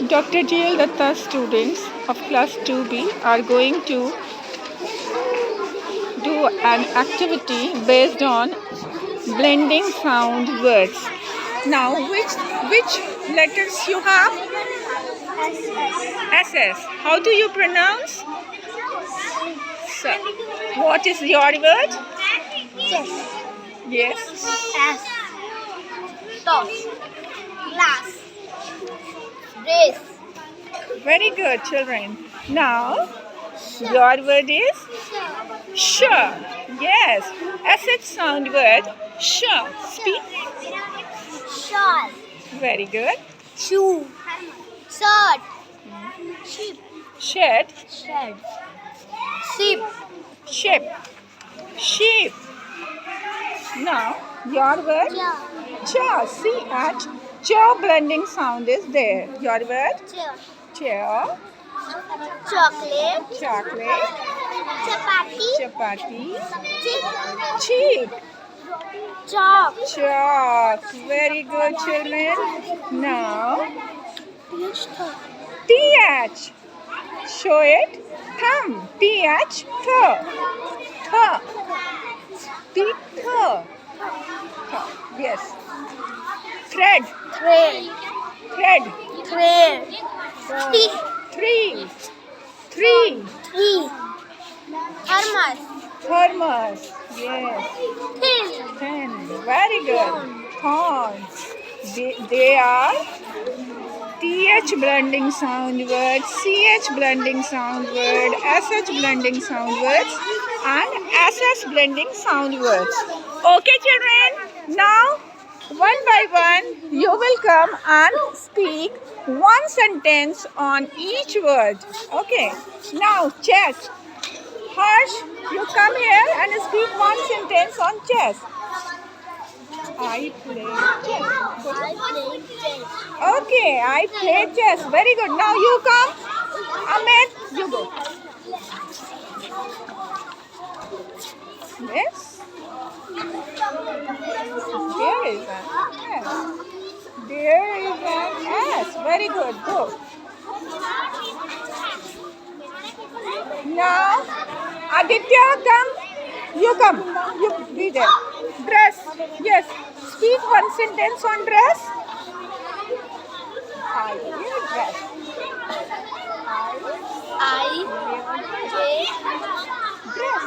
Dr. Jaya Datta students of class 2B are going to do an activity based on blending sound words. Now, which letters you have? SS. How do you pronounce? So, what is your word? Chess. Yes. S. Toss. Glass. Race. Very good, children. Now, your word is sure. Yes. SH sound word sure. Speak. Shawl. Very good. Shoe. Shirt. Sheep. Shed. Shed. Sheep. Ship. Sheep. Now, your word chair. CH. Chair blending sound is there. Your word Chair. chair. Chocolate. Chocolate. Chapati. Chapati. Chip. Cheek. Chalk. Chalk. Very good, children. Now, TH. Show it. Thumb. TH. Th. Th. Th. Yes. Thread. Thread. Thread. Thread. Three. Three. Tree. Thermos. Thermos. Yes. Thin. Pen. Very good. Thorns. They are TH blending sound words, CH blending sound word, SH blending sound words, and SS blending sound words. Okay, children. Now, one by one, you will come and speak one sentence on each word. Okay. Now, chess. Harsh, you come here and speak one sentence on chess. I play chess. I play chess. Okay, I play chess. Very good. Now you come. Ahmed, you go. Yes. There is an S. There is an S. Very good. Go. Now, Aditya, come. You come. You be there. Dress. Yes. Speak one sentence on dress. I wear dress. I wear Dress.